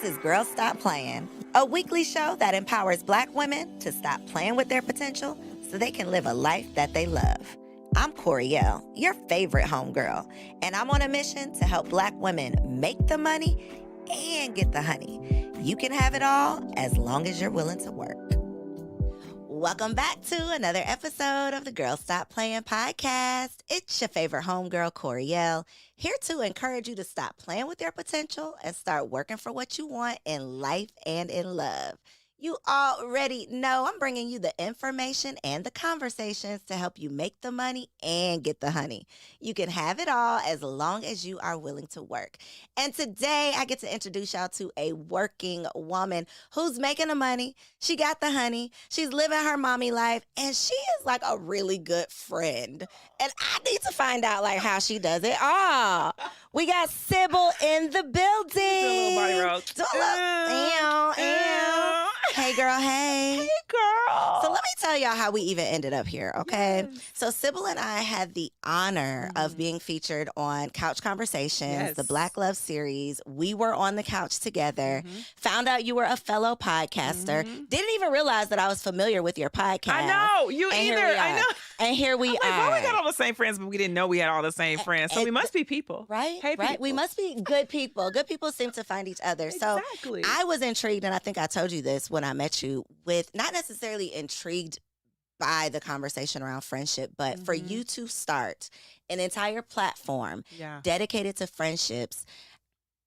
This is Girls Stop Playing, a weekly show that empowers Black women to stop playing with their potential so they can live a life that they love. I'm Coriel, your favorite homegirl, and I'm on a mission to help Black women make the money and get the honey. You can have it all as long as you're willing to work. Welcome back to another episode of the Girls Stop Playing podcast. It's your favorite homegirl, Coriel, here to encourage you to stop playing with your potential and start working for what you want in life and in love. You already know I'm bringing you the information and the conversations to help you make the money and get the honey. You can have it all as long as you are willing to work. And today I get to introduce y'all to a working woman who's making the money. She got the honey. She's living her mommy life, and she is like a really good friend. And I need to find out like how she does it all. We got Sybil in the building. Do a little body roll. Hey, girl, hey. Hey, girl. So let me tell y'all how we even ended up here, okay? Yes. So Sybil and I had the honor of being featured on Couch Conversations, the Yes. Black Love series. We were on the couch together, found out you were a fellow podcaster, didn't even realize that I was familiar with your podcast. I know. You And here either. we I are. know. And here we I'm like, are. well, we got all the same friends, but we didn't know we had all the same friends. So we must be people. Right? Hey, right. We people. must be good people. Good people seem to find each other. So Exactly. I was intrigued, and I think I told you this when I met you, with not necessarily intrigued by the conversation around friendship, but for you to start an entire platform Yeah. dedicated to friendships,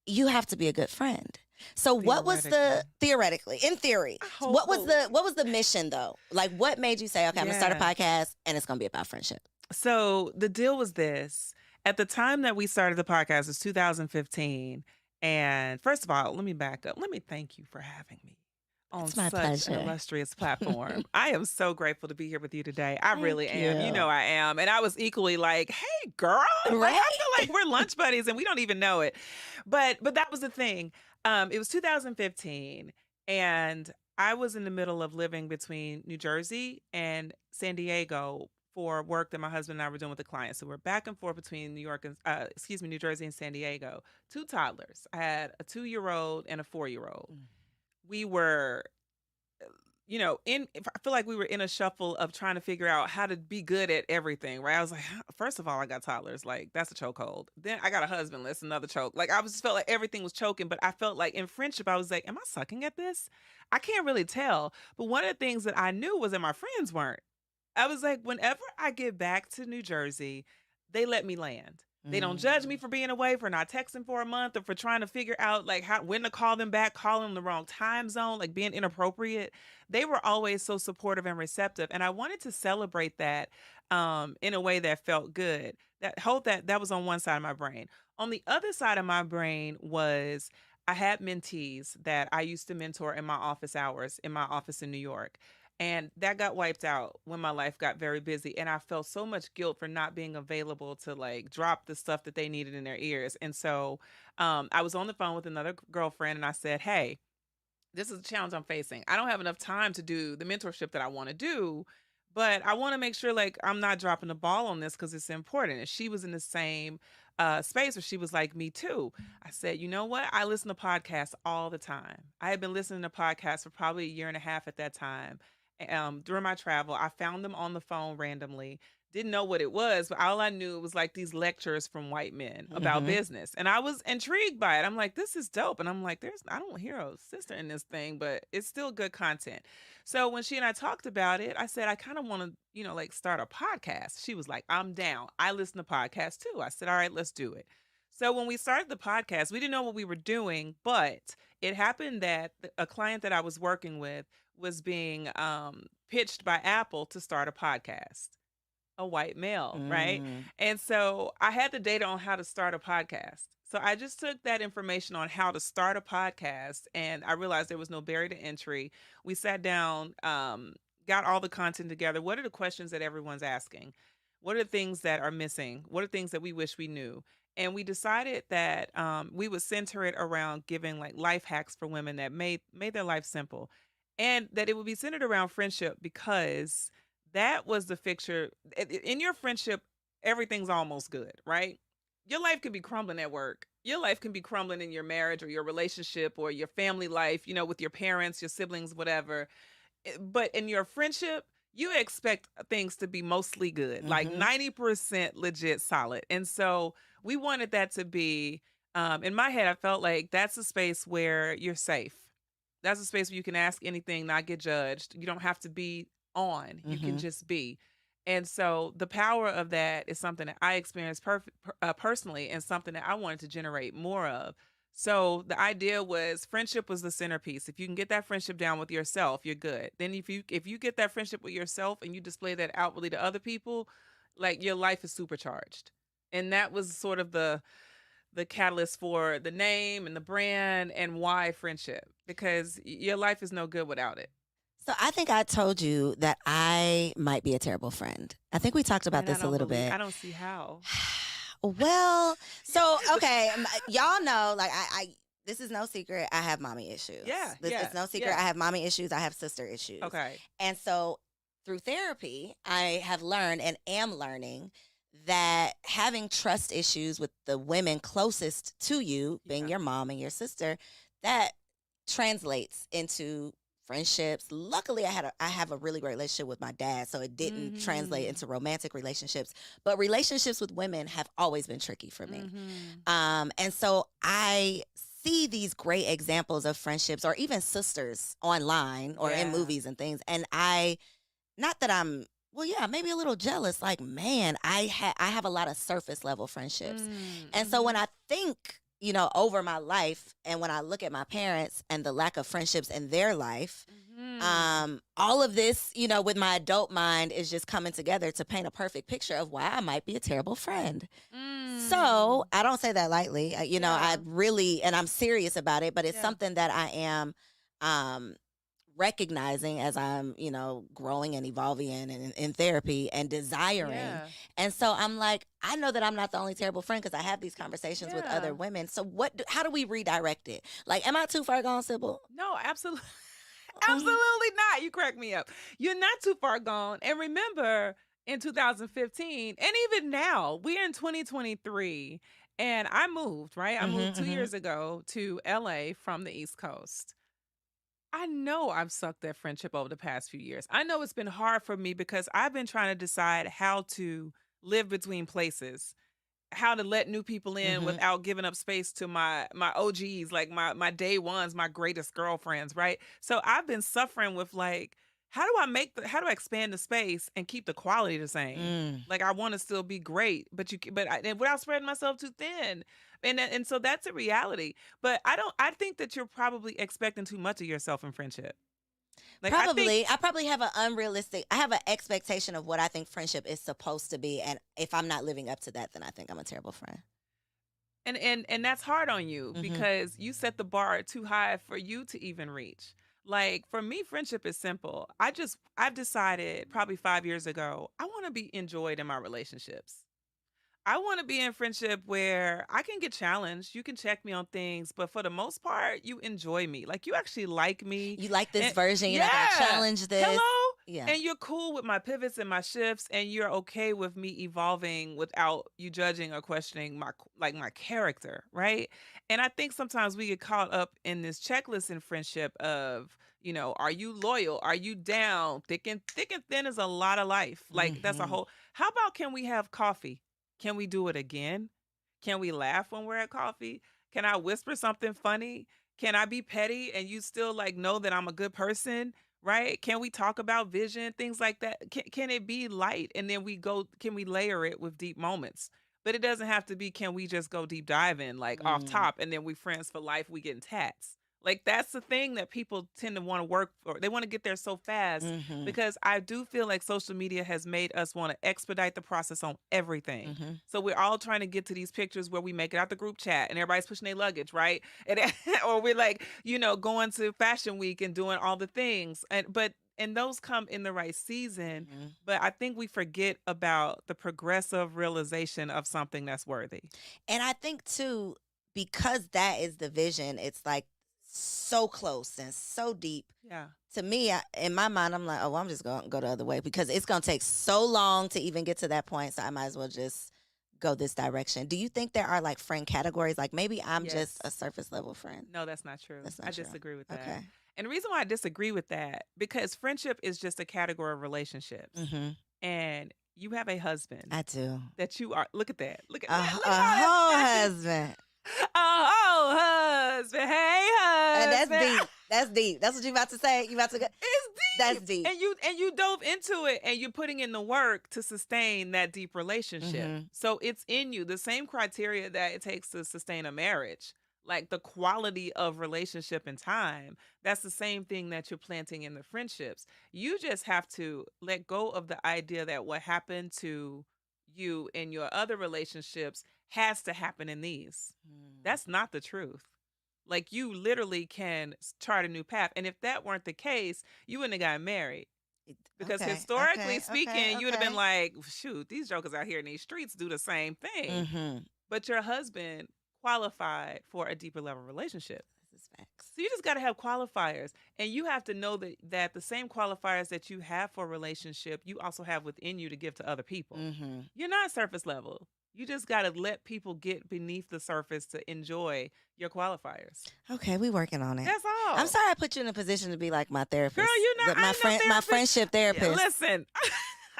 you have to be a good friend. So what was the in theory, what was the mission though? Like what made you say, okay, I'm gonna start a podcast and it's gonna be about friendship? So the deal was this. At the time that we started the podcast, it was 2015. And first of all, let me back up. Let me thank you for having me on It's my such pleasure. an illustrious platform. I am so grateful to be here with you today. I really am. you. You know I am. And I was equally like, hey, girl. Like, Right? I feel like we're lunch buddies and we don't even know it. But that was the thing. It was 2015, and I was in the middle of living between New Jersey and San Diego for work that my husband and I were doing with the clients. So we're back and forth between New Jersey and San Diego. 2 toddlers. I had a 2-year-old and a 4-year-old. We were, I feel like we were in a shuffle of trying to figure out how to be good at everything, right? I was like, first of all, I got toddlers. Like, that's a chokehold. Then I got a husband. That's another choke. Like, felt like everything was choking, but I felt like in friendship, I was like, am I sucking at this? I can't really tell. But one of the things that I knew was that my friends weren't. I was like, whenever I get back to New Jersey, they let me land. They don't judge me for being away, for not texting for a month, or for trying to figure out like when to call them back, calling them the wrong time zone, like being inappropriate. They were always so supportive and receptive, and I wanted to celebrate that in a way that felt good. That was on one side of my brain. On the other side of my brain was I had mentees that I used to mentor in my office hours in my office in New York. And that got wiped out when my life got very busy. And I felt so much guilt for not being available to like drop the stuff that they needed in their ears. And so I was on the phone with another girlfriend and I said, hey, this is a challenge I'm facing. I don't have enough time to do the mentorship that I want to do, but I want to make sure like I'm not dropping the ball on this because it's important. And she was in the same space where she was like me too. I said, you know what? I listen to podcasts all the time. I had been listening to podcasts for probably a year and a half at that time. During my travel, I found them on the phone randomly. Didn't know what it was, but all I knew was like these lectures from white men about business. And I was intrigued by it. I'm like, this is dope. And I'm like, I don't hear a sister in this thing, but it's still good content. So when she and I talked about it, I said, I kind of want to, like start a podcast. She was like, I'm down. I listen to podcasts too. I said, all right, let's do it. So when we started the podcast, we didn't know what we were doing, but it happened that a client that I was working with was being pitched by Apple to start a podcast, a white male, right? And so I had the data on how to start a podcast. So I just took that information on how to start a podcast, and I realized there was no barrier to entry. We sat down, got all the content together. What are the questions that everyone's asking? What are the things that are missing? What are things that we wish we knew? And we decided that we would center it around giving like life hacks for women that made their life simple. And that it would be centered around friendship because that was the fixture. In your friendship, everything's almost good, right? your life could be crumbling at work. Your life can be crumbling in your marriage or your relationship or your family life, with your parents, your siblings, whatever. But in your friendship, you expect things to be mostly good, like Mm-hmm. 90% legit solid. And so we wanted that to be, in my head, I felt like that's a space where you're safe. That's a space where you can ask anything, not get judged. You don't have to be on, you can Mm-hmm. just be. And so the power of that is something that I experienced personally and something that I wanted to generate more of. So the idea was friendship was the centerpiece. If you can get that friendship down with yourself, you're good. Then if you get that friendship with yourself and you display that outwardly to other people, like your life is supercharged. And that was sort of the catalyst for the name and the brand and why friendship, because your life is no good without it. So I think I told you that I might be a terrible friend. I think we talked about And this a little bit. I don't see how. Well, so okay, y'all know, like this is no secret. I have mommy issues. Yeah, It's no secret. yeah. I have mommy issues. I have sister issues. Okay. And so through therapy, I have learned and am learning that having trust issues with the women closest to you, being Yeah. your mom and your sister, that translates into friendships. Luckily, I have a really great relationship with my dad, so it didn't translate Mhm. into romantic relationships. But relationships with women have always been tricky for me. Mhm. And so I see these great examples of friendships or even sisters online or in Yeah. movies and things. And not that I'm, well, yeah, maybe a little jealous. Like, man, I have a lot of surface level friendships. And so when I think, over my life and when I look at my parents and the lack of friendships in their life, all of this, with my adult mind is just coming together to paint a perfect picture of why I might be a terrible friend. So I don't say that lightly. I Yeah. really, and I'm serious about it, but it's Yeah. something that I am recognizing as I'm, growing and evolving in therapy and desiring. Yeah. And so I'm like, I know that I'm not the only terrible friend because I have these conversations with Yeah. other women. So how do we redirect it? Like, am I too far gone, Sybil? No, absolutely. Absolutely not. You crack me up. You're not too far gone. And remember, in 2015, and even now, we're in 2023, and I moved, right? I moved 2 years ago to LA from the East Coast. I know I've sucked that friendship over the past few years. I know it's been hard for me because I've been trying to decide how to live between places, how to let new people in without giving up space to my OGs, like my day ones, my greatest girlfriends, right? So I've been suffering with like, how do I expand the space and keep the quality the same? Like I want to still be great, and without spreading myself too thin. And so that's a reality. But I think that you're probably expecting too much of yourself in friendship. Like I probably have I have an expectation of what I think friendship is supposed to be. And if I'm not living up to that, then I think I'm a terrible friend. And that's hard on you because you set the bar too high for you to even reach. Like for me, friendship is simple. I've decided probably 5 years ago, I want to be enjoyed in my relationships. I want to be in friendship where I can get challenged. You can check me on things, but for the most part, you enjoy me. Like you actually like me. You like this And version, you're not going to yeah, challenge this. hello. Yeah. And you're cool with my pivots and my shifts, and you're okay with me evolving without you judging or questioning my character, right? And I think sometimes we get caught up in this checklist in friendship of, are you loyal? Are you down? Thick and thin is a lot of life. Like that's a whole. How about can we have coffee? Can we do it again? Can we laugh when we're at coffee? Can I whisper something funny? Can I be petty and you still like know that I'm a good person? Right? Can we talk about vision, things like that? Can it be light? And then can we layer it with deep moments? But it doesn't have to be, can we just go deep diving like off top and then we friends for life, we getting tats. Like that's the thing that people tend to want to work for. They want to get there so fast because I do feel like social media has made us want to expedite the process on everything. So we're all trying to get to these pictures where we make it out the group chat and everybody's pushing their luggage, right? And or we're like, going to fashion week and doing all the things. And those come in the right season, but I think we forget about the progressive realization of something that's worthy. And I think too, because that is the vision, it's like so close and so deep. Yeah. To me, in my mind, I'm like, oh, well, I'm just going to go the other way because it's going to take so long to even get to that point. So I might as well just go this direction. Do you think there are like friend categories? Like maybe I'm just a Yes. surface level friend. No, that's not true. That's I not true. disagree with that. Okay. And the reason why I disagree with that, because friendship is just a category of relationships. Mm-hmm. And you have a husband I do. that you are, look at that. Look at A, that. Look a at all whole that passion. husband. Oh, husband. Hey, And that's husband. deep. That's deep. That's what you about to say. You about to go. It's deep. That's deep. And you dove into it and you're putting in the work to sustain that deep relationship. Mhm. So it's in you. The same criteria that it takes to sustain a marriage. Like the quality of relationship and time, that's the same thing that you're planting in the friendships. You just have to let go of the idea that what happened to you in your other relationships has to happen in these. Mm. That's not the truth. Like you literally can chart a new path. And if that weren't the case, you wouldn't have gotten married. Because Okay, historically okay, speaking, you would have okay. been like, shoot, these jokers out here in these streets do the same thing. Mm-hmm. But your husband qualified for a deeper level relationship. This is facts. So you just got to have qualifiers. And you have to know that the same qualifiers that you have for a relationship, you also have within you to give to other people. Mm-hmm. You're not surface level. You just got to let people get beneath the surface to enjoy your qualifiers. Okay, we working on it. That's all. I'm sorry I put you in a position to be like my therapist. Girl, you know, my friend, my friendship therapist. Listen,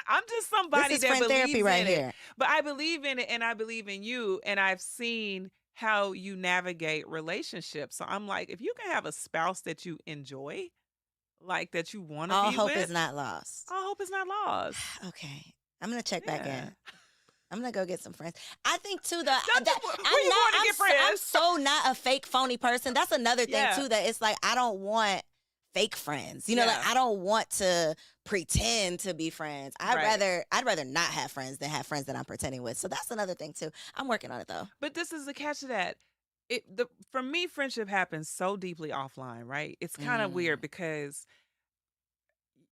I'm just somebody this is that friend believes therapy right in here. it. But I believe in it, and I believe in you, and I've seen how you navigate relationships. So I'm like, if you can have a spouse that you enjoy, like that you want to All be hope with, is not lost. all hope is not lost. Okay, I'm gonna check back Yeah. in. I'm gonna go get some friends. I think too Where you going to get I'm friends? so not a fake phony person. That's another thing Yeah. too. That it's like I don't want fake friends. You know, like Yeah. I don't want to pretend to be friends. Right. I'd rather not have friends than have friends that I'm pretending with. So that's another thing too. I'm working on it though. But this is the catch to that. For me, friendship happens so deeply offline, right? It's kind of weird because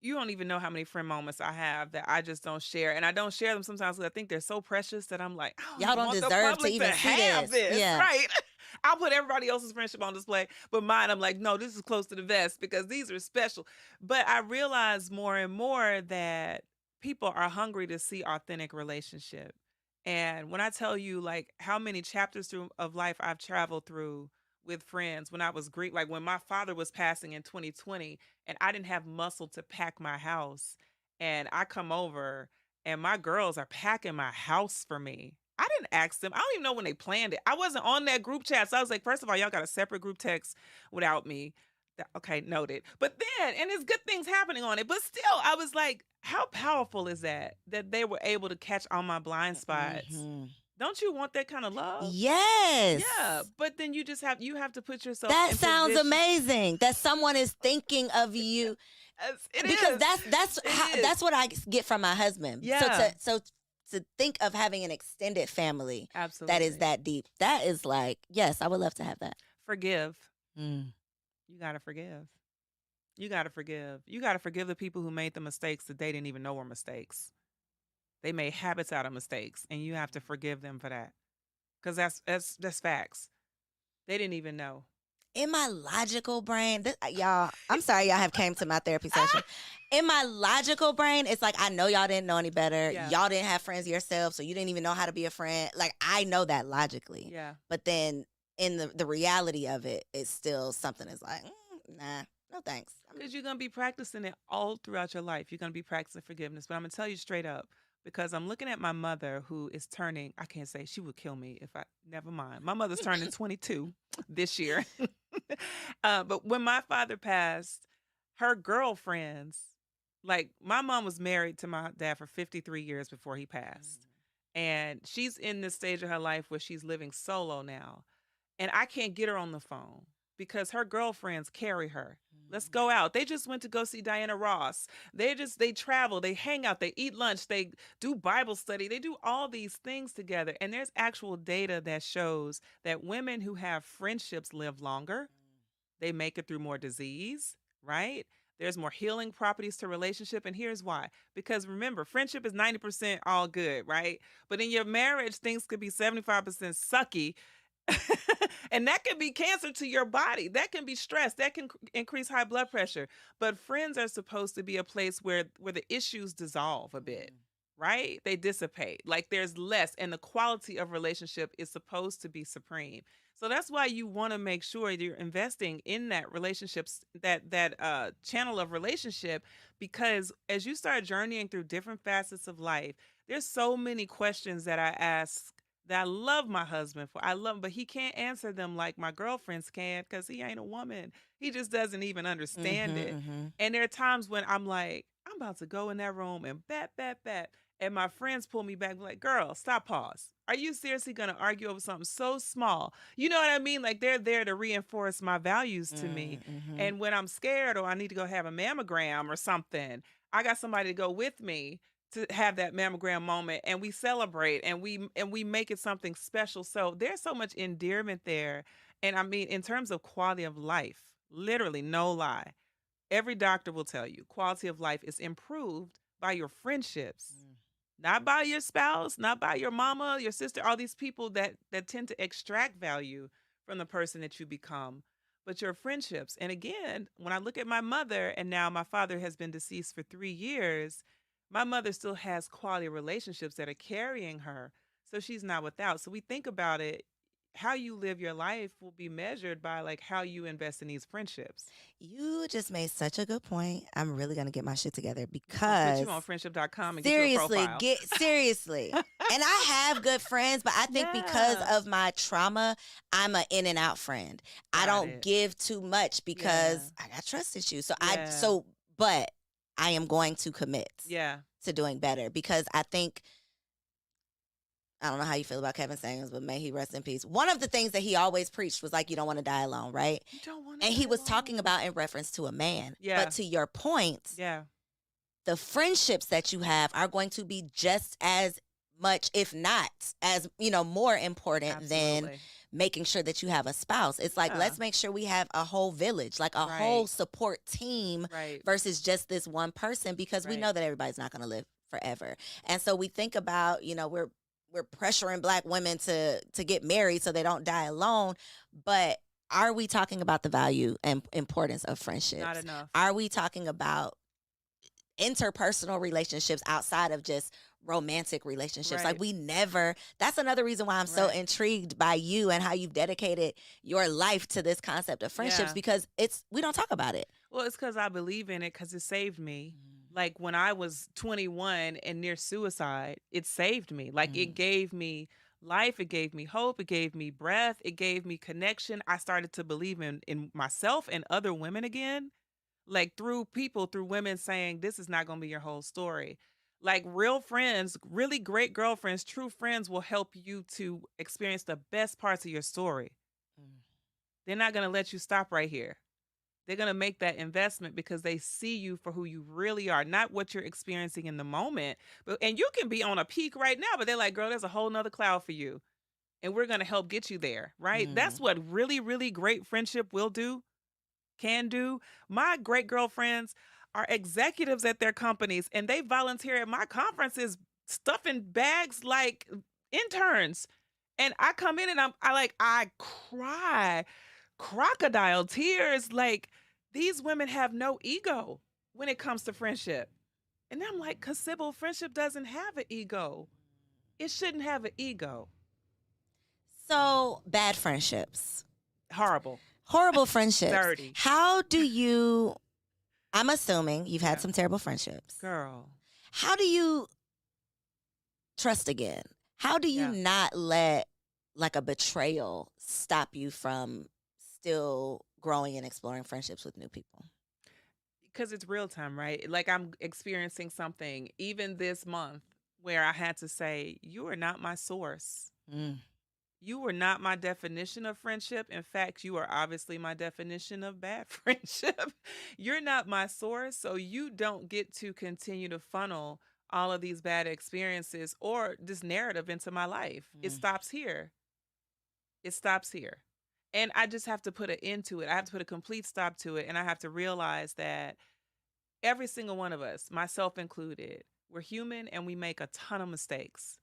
you don't even know how many friend moments I have that I just don't share. And I don't share them sometimes because I think they're so precious that I'm like, I Y'all don't want the deserve to public even see have this. Yeah. Right. I'll put everybody else's friendship on display, but mine, I'm like, no, this is close to the vest because these are special. But I realize more and more that people are hungry to see authentic relationship. And when I tell you like how many chapters of life I've traveled through with friends when I was Greek, like when my father was passing in 2020 and I didn't have muscle to pack my house and I come over and my girls are packing my house for me. I didn't ask them. I don't even know when they planned it. I wasn't on that group chat. So I was like, first of all, y'all got a separate group text without me. Okay, noted. But then, and there's good things happening on it. But still, I was like, how powerful is that they were able to catch all my blind spots? Mhm. Don't you want that kind of love? Yes. Yeah, but then you have to put yourself That in sounds position. amazing. That someone is thinking of you. It Because is. It is. that's what I get from my husband. Yeah. So to think of having an extended family Absolutely. that is that deep, that is like, yes, I would love to have that. Forgive. Mm. You got to forgive. You got to forgive. You got to forgive the people who made the mistakes that they didn't even know were mistakes. They made habits out of mistakes, and you have to forgive them for that. Because that's facts. They didn't even know. In my logical brain, y'all, I'm sorry y'all have came to my therapy session. In my logical brain, it's like I know y'all didn't know any better. Yeah. Y'all didn't have friends yourself, so you didn't even know how to be a friend. Like I know that logically. Yeah. But then in the reality of it, it's still something that's like, nah, no thanks. Because you're going to be practicing it all throughout your life. You're going to be practicing forgiveness. But I'm going to tell you straight up, because I'm looking at my mother who is turning, I can't say, she would kill me if never mind. My mother's turning 22 this year. But when my father passed, her girlfriends, like my mom was married to my dad for 53 years before he passed. And she's in this stage of her life where she's living solo now. And I can't get her on the phone because her girlfriends carry her. Let's go out. They just went to go see Diana Ross. They travel, they hang out, they eat lunch, they do Bible study, they do all these things together. And there's actual data that shows that women who have friendships live longer. They make it through more disease, right? There's more healing properties to relationship. And here's why. Because remember, friendship is 90% all good, right? But in your marriage, things could be 75% sucky. And that can be cancer to your body. That can be stress. That can increase high blood pressure. But friends are supposed to be a place where the issues dissolve a bit. right? They dissipate. Like there's less, and the quality of relationship is supposed to be supreme. So that's why you want to make sure you're investing in that relationships, that channel of relationship, because as you start journeying through different facets of life, there's so many questions that I ask that I love my husband for. I love him, but he can't answer them like my girlfriends can because he ain't a woman. He just doesn't even understand Mm-hmm, it. mm-hmm. And there are times when I'm like, I'm about to go in that room and bat. And my friends pull me back, like, girl, stop, pause. Are you seriously going to argue over something so small? You know what I mean? Like, they're there to reinforce my values to me. Mm-hmm. And when I'm scared or I need to go have a mammogram or something, I got somebody to go with me to have that mammogram moment, and we celebrate and we make it something special. So there's so much endearment there. And I mean, in terms of quality of life, literally, no lie, every doctor will tell you quality of life is improved by your friendships, not by your spouse, not by your mama, your sister, all these people that tend to extract value from the person that you become, but your friendships. And again, when I look at my mother, and now my father has been deceased for 3 years, my mother still has quality relationships that are carrying her. So she's not without. So we think about it, how you live your life will be measured by like how you invest in these friendships. You just made such a good point. I'm really gonna get my shit together I'm gonna put because you on friendship.com and get you a seriously, profile. seriously. And I have good friends, but I think because Yeah. of my trauma, I'm a in and out friend. I Got don't it. give too much Yeah. because I got trust issues. So Yeah. but I am going to commit Yeah. to doing better because I think I don't know how you feel about Kevin Samuels, but may he rest in peace. One of the things that he always preached was like, you don't want to die alone, right? You don't want to And he die was talking alone. about in reference to a man. Yeah. But to your point, Yeah. the friendships that you have are going to be just as much, if not as, more important than Absolutely. making sure that you have a spouse. It's like, Yeah. let's make sure we have a whole village, like a whole Right. support team Right. versus just this one person, because we Right. know that everybody's not going to live forever. And so we think about, we're pressuring black women to get married so they don't die alone, but are we talking about the value and importance of Not friendships? enough. Are we talking about interpersonal relationships outside of just romantic relationships? Like, Right. we never, that's another reason why I'm so Right. intrigued by you and how you've dedicated your life to this concept of friendships, Yeah. because we don't talk about it. Well, it's because I believe in it because it saved me. Like when I was 21 and near suicide, it saved me. Like it Mm. gave me life, it gave me hope, it gave me breath, it gave me connection. I started to believe in myself and other women again, like through women saying, this is not going to be your whole story. Like real friends, really great girlfriends, true friends will help you to experience the best parts of your story. Mm. They're not going to let you stop right here. They're going to make that investment because they see you for who you really are, not what you're experiencing in the moment. And you can be on a peak right now, but they're like, girl, there's a whole nother cloud for you. And we're going to help get you there, right? That's Mm. what really, really great friendship will do, can do. My great girlfriends are executives at their companies and they volunteer at my conferences, stuffing bags like interns. And I come in and I cry crocodile tears. Like these women have no ego when it comes to friendship. And I'm like, because Sybil, friendship doesn't have an ego. It shouldn't have an ego. So, bad friendships, Horrible. horrible friendships. Dirty. How do you, I'm assuming you've had Yeah. some terrible friendships. Girl. How do you trust again? How do you Yeah. not let like a betrayal stop you from still growing and exploring friendships with new people? Because it's real time, right? Like I'm experiencing something even this month where I had to say, you are not my source. Mm. You were not my definition of friendship. In fact, you are obviously my definition of bad friendship. You're not my source, so you don't get to continue to funnel all of these bad experiences or this narrative into my life. It Mm. stops here. It stops here. And I just have to put an end to it. I have to put a complete stop to it. And I have to realize that every single one of us, myself included, we're human and we make a ton of mistakes.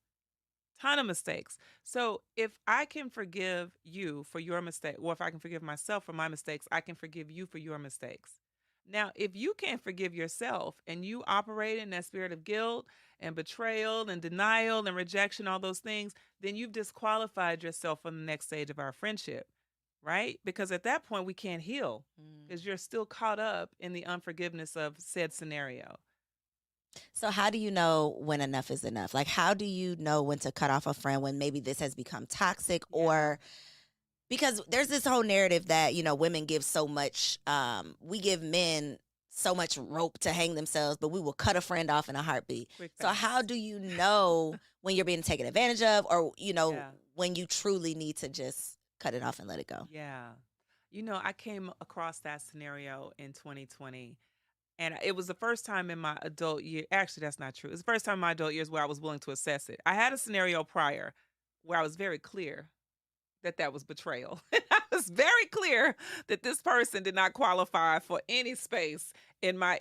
Ton of mistakes. So if I can forgive you for your mistake, or if I can forgive myself for my mistakes, I can forgive you for your mistakes. Now, if you can't forgive yourself and you operate in that spirit of guilt and betrayal and denial and rejection, all those things, then you've disqualified yourself from the next stage of our friendship, right? Because at that point, we can't heal Mm. because you're still caught up in the unforgiveness of said scenario. So how do you know when enough is enough? Like, how do you know when to cut off a friend when maybe this has become toxic? Yeah. Or because there's this whole narrative that, women give so much, we give men so much rope to hang themselves, but we will cut a friend off in a heartbeat. Quick So how fast. do you know when you're being taken advantage of, or, Yeah. when you truly need to just cut it off and let it go? Yeah. I came across that scenario in 2020. And it was the first time in my adult year. Actually, that's not true. It's the first time in my adult years where I was willing to assess it. I had a scenario prior where I was very clear that that was betrayal. I was very clear that this person did not qualify for any space in my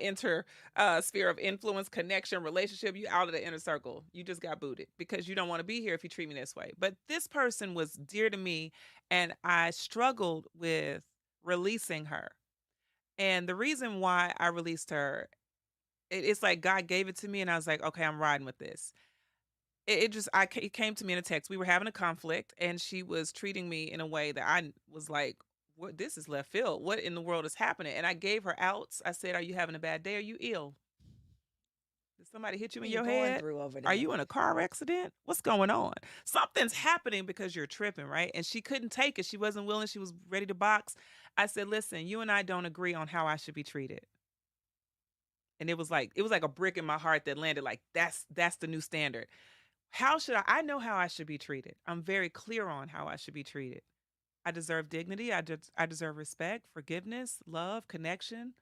sphere of influence, connection, relationship. You out of the inner circle. You just got booted because you don't want to be here if you treat me this way. But this person was dear to me, and I struggled with releasing her. And the reason why I released her, it's like God gave it to me, and I was like, okay, I'm riding with this. It came to me in a text. We were having a conflict, and she was treating me in a way that was like, "What? This is left field. What in the world is happening?" And I gave her outs. I said, "Are you having a bad day? Are you ill? Did somebody hit you What in are you your going head? through over Are there? you in a car accident? What's going on? Something's happening because you're tripping, right?" And she couldn't take it. She wasn't willing. She was ready to box. I said, "Listen, you and I don't agree on how I should be treated." And it was like a brick in my heart that landed like that's the new standard. How should I know how I should be treated. I'm very clear on how I should be treated. I deserve dignity. I deserve respect, forgiveness, love, connection.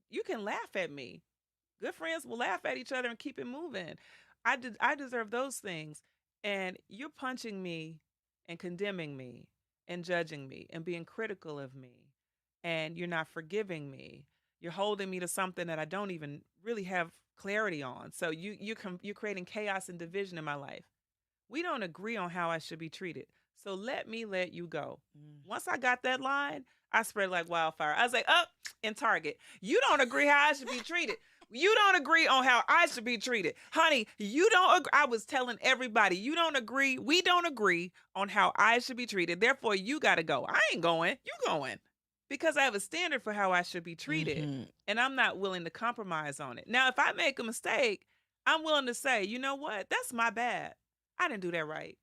You can laugh at me. Good friends will laugh at each other and keep it moving. I deserve those things. And you're punching me and condemning me and judging me and being critical of me. And you're not forgiving me. You're holding me to something that I don't even really have clarity on. So you're creating chaos and division in my life. We don't agree on how I should be treated. So let me let you go. Mm. Once I got that line, I spread like wildfire. I was like, up in Target. You don't agree how I should be treated. You don't agree on how I should be treated. Honey, you don't agree. I was telling everybody, you don't agree. We don't agree on how I should be treated. Therefore, you got to go. I ain't going. You going. Because I have a standard for how I should be treated. Mhm. And I'm not willing to compromise on it. Now, if I make a mistake, I'm willing to say, you know what? That's my bad. I didn't do that right.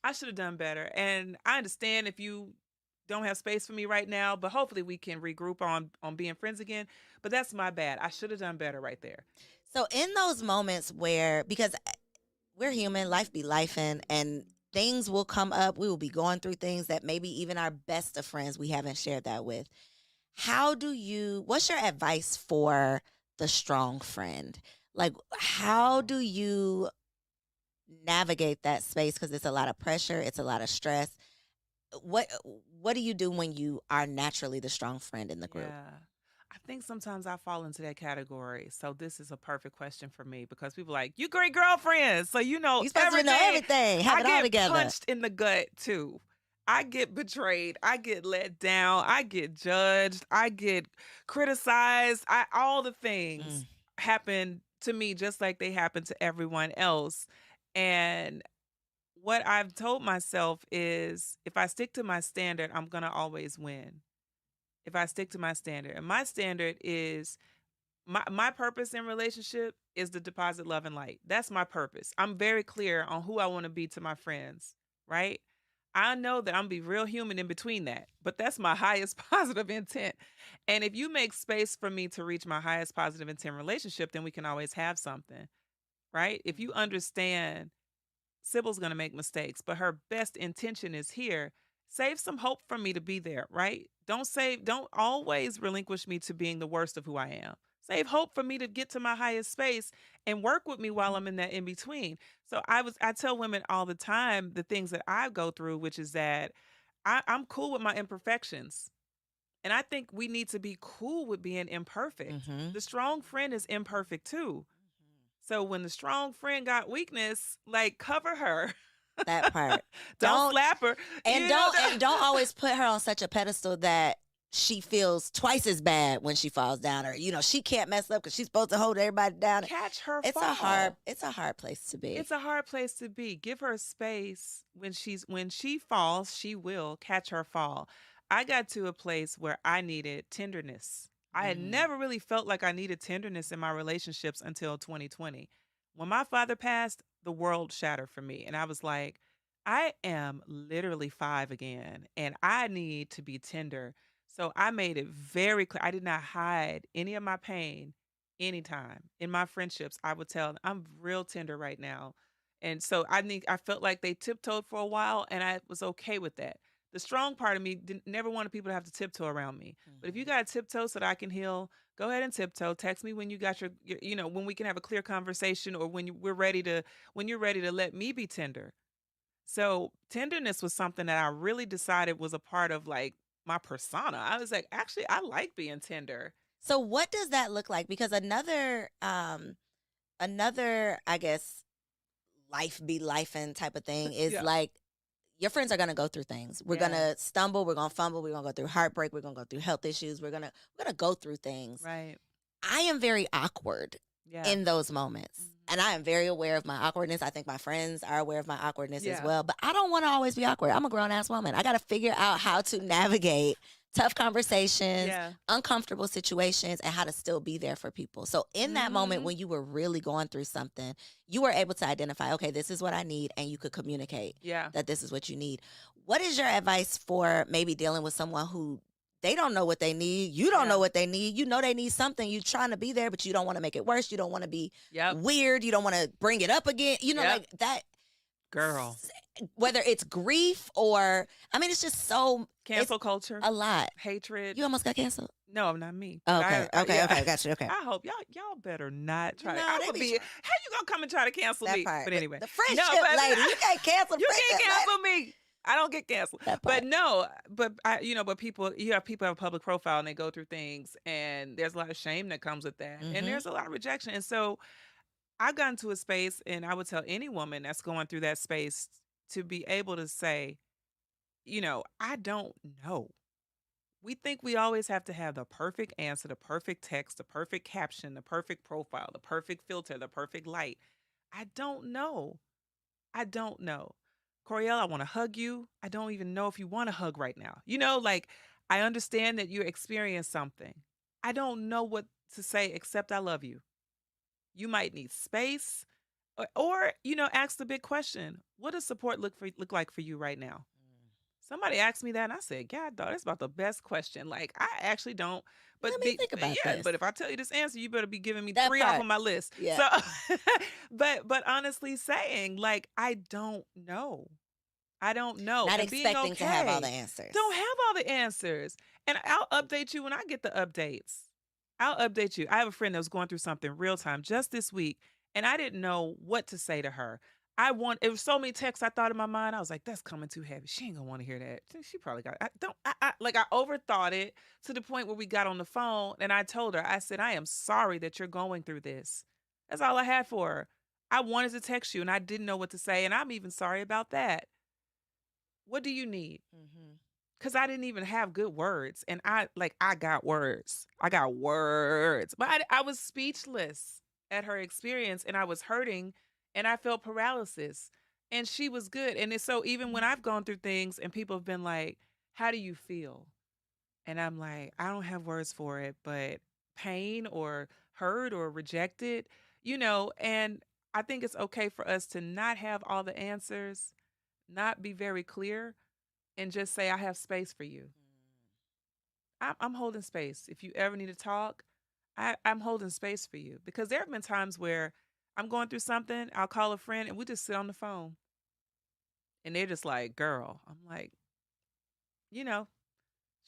I should have done better. And I understand if you don't have space for me right now, but hopefully we can regroup on being friends again. But that's my bad. I should have done better right there. So in those moments where, because we're human, life be lifing, and things will come up. We will be going through things that maybe even our best of friends we haven't shared that with. What's your advice for the strong friend? Like, how do you navigate that space? Because it's a lot of pressure, it's a lot of stress. What what do you do when you are naturally the strong friend in the group? Yeah. I think sometimes I fall into that category. So this is a perfect question for me because people are like, you great girlfriends. So you know You're supposed to know everything. everything, have I it all get together. punched in the gut too. I get betrayed. I get let down. I get judged. I get criticized. All the things Mm. happen to me just like they happen to everyone else. And what I've told myself is if I stick to my standard, I'm going to always win. If I stick to my standard. And my standard is my purpose in relationship is to deposit love and light. That's my purpose. I'm very clear on who I want to be to my friends, right? I know that I'm be real human in between that, but that's my highest positive intent. And if you make space for me to reach my highest positive intent relationship, then we can always have something, right? If you understand Sybil's going to make mistakes, but her best intention is here. Save some hope for me to be there, right? Don't always relinquish me to being the worst of who I am. Save hope for me to get to my highest space and work with me while I'm in that in between. So I tell women all the time the things that I go through, which is that I'm cool with my imperfections. And I think we need to be cool with being imperfect. Mhm. The strong friend is imperfect too. So when the strong friend got weakness, like cover her. That part. Don't Don't slap her. and You know don't always put her on such a pedestal that she feels twice as bad when she falls down, or she can't mess up because she's supposed to hold everybody down. Catch her It's fall. a hard place to be. It's a hard place to be. Give her space. When she falls, she will catch her fall. I got to a place where I needed tenderness. I had Mm. never really felt like I needed tenderness in my relationships until 2020. When my father passed, the world shattered for me. And I was like, I am literally five again, and I need to be tender. So I made it very clear. I did not hide any of my pain anytime. In my friendships, I would tell them, I'm real tender right now. And so I felt like they tiptoed for a while, and I was okay with that. The strong part of me never wanted people to have to tiptoe around me. But if you Mhm. got to tiptoe so that I can heal, go ahead and tiptoe. Text me when you got when we can have a clear conversation, or when you're ready to let me be tender. So tenderness was something that I really decided was a part of like my persona. I was like, actually, I like being tender. So what does that look like? Because another I guess life be life and type of thing is Yeah. like your friends are gonna go through things. We're Yeah. gonna stumble, we're gonna fumble, we're gonna go through heartbreak, we're gonna go through health issues, we're gonna go through things. Right. I am very awkward Yeah. in those moments. Mhm. And I am very aware of my awkwardness. I think my friends are aware of my awkwardness as Yeah. well. But I don't want to always be awkward. I'm a grown ass woman. I got to figure out how to navigate tough conversations, Yeah. uncomfortable situations, and how to still be there for people. So, in that moment Mhm. when you were really going through something, you were able to identify, okay, this is what I need, and you could communicate Yeah. that this is what you need. What is your advice for maybe dealing with someone who they don't know what they need? You don't Yeah. know what they need. You know they need something. You're trying to be there, but you don't want to make it worse. You don't want to be Yep. weird. You don't want to bring it up again. Yep. Like that. Girl. Whether it's grief or, I mean, it's just so, it's Cancel culture, a lot. hatred. You almost got canceled. No, not me. Oh, But okay. Okay. yeah. Okay. Got you. Okay. I hope y'all better not try to. No, I'm they gonna be be. How you gonna come and try to cancel that me? part. But anyway, The no, friendship but lady. You can't cancel you friendship can't cancel me. I don't get canceled. That But part. no, but but people, people have a public profile and they go through things, and there's a lot of shame that comes with that, and Mm-hmm. there's a lot of rejection. And so I've gotten to a space, and I would tell any woman that's going through that space to be able to say, I don't know. We think we always have to have the perfect answer, the perfect text, the perfect caption, the perfect profile, the perfect filter, the perfect light. I don't know. I don't know. Coriel, I want to hug you. I don't even know if you want to hug right now. Like I understand that you experienced something. I don't know what to say except I love you. You might need space, or ask the big question. What does support look like for you right now? Somebody asked me that, and I said, "God, dog, that's about the best question." Like, I actually don't, but Let me think about yeah, this. but if I tell you this answer, you better be giving me That three off part. of my list. Yeah. So, but honestly, saying like, I don't know, I don't know, Not and being expecting to have all the okay, answers. don't have all the answers, and I'll update you when I get the updates. I'll update you. I have a friend that was going through something real time just this week, and I didn't know what to say to her. It was so many texts I thought in my mind. I was like, that's coming too heavy. She ain't gonna want to hear that. She probably got, I don't, I overthought it to the point where we got on the phone, and I told her, I said, I am sorry that you're going through this. That's all I had for her. I wanted to text you and I didn't know what to say. And I'm even sorry about that. What do you need? Mm-hmm. Because I didn't even have good words. And I got words. I got words. But I was speechless at her experience, and I was hurting, and I felt paralysis. And she was good. And it's so even when I've gone through things and people have been like, how do you feel? And I'm like, I don't have words for it, but pain or hurt or rejected, and I think it's okay for us to not have all the answers, not be very clear, and just say, I have space for you. I'm holding space. If you ever need to talk, I'm holding space for you. Because there have been times where I'm going through something, I'll call a friend and we just sit on the phone. And they're just like, girl. I'm like, you know,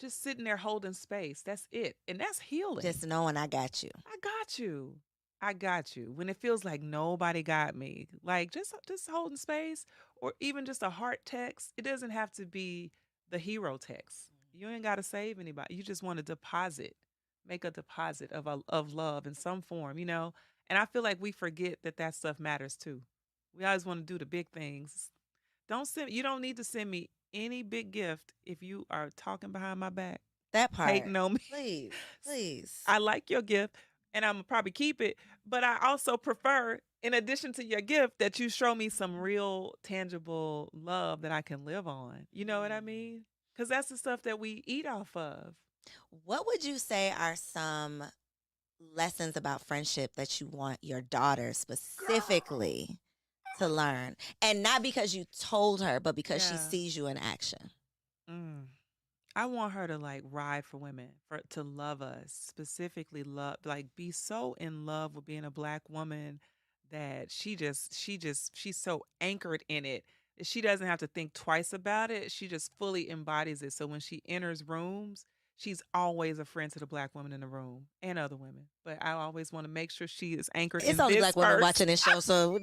just sitting there holding space. That's it. And that's healing. Just knowing I got you. I got you. I got you. When it feels like nobody got me, like just holding space, or even just a heart text. It doesn't have to be the hero text. You ain't got to save anybody. You just want to deposit, make a deposit of love in some form. And I feel like we forget that that stuff matters too. We always want to do the big things. You don't need to send me any big gift if you are talking behind my back. That part. hating on me. Please, please. I like your gift and I'm gonna probably keep it, but I also prefer, in addition to your gift, that you show me some real tangible love that I can live on. You know what I Mm. mean? Because that's the stuff that we eat off of. What would you say are some lessons about friendship that you want your daughter Girl. specifically to learn? And not because you told her, but because she Yeah. sees you in action. Mm. I want her to like ride for women, for to love us, specifically love, like be so in love with being a black woman that she's so anchored in it that she doesn't have to think twice about it. She just fully embodies it. So when she enters rooms, she's always a friend to the black woman in the room and other women. But I always want to make sure she is anchored It's in only this black women first. watching this show, so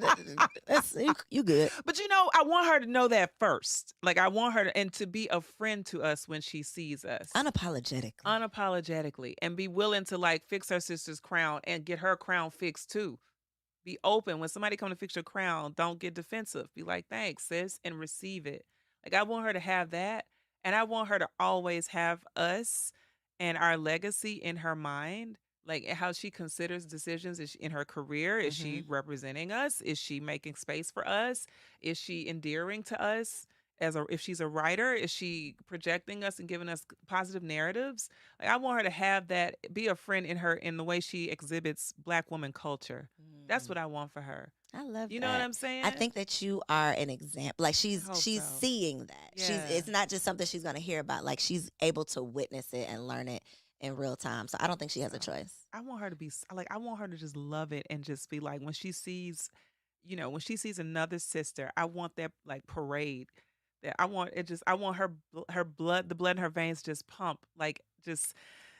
that's you good. But you know, I want her to know that first. Like I want her to, and to be a friend to us when she sees us Unapologetically. unapologetically and be willing to like fix her sister's crown and get her crown fixed too. Be open when somebody come to fix your crown. Don't get defensive. Be like, thanks, sis, and receive it. Like I want her to have that, and I want her to always have us and our legacy in her mind. Like how she considers decisions is in her career. Is she Hmm. representing us? Is she making space for us? Is she endearing to us? As a, if she's a writer, is she projecting us and giving us positive narratives? Like I want her to have that, be a friend in her in the way she exhibits black woman culture. That's Mm. what I want for her. I love You know what that. I'm I saying? think that you are an example. Like I hope she's so. seeing that. She's Yeah. it's not just something she's gonna hear about. Like she's able to witness it and learn it in real time. So I don't think she has a So choice. I want her to be like, I want her to just love it and just be like, when she sees, you know, when she sees another sister, I want that like parade. That I want it just, I want her, her blood, the blood in her veins just pump, like just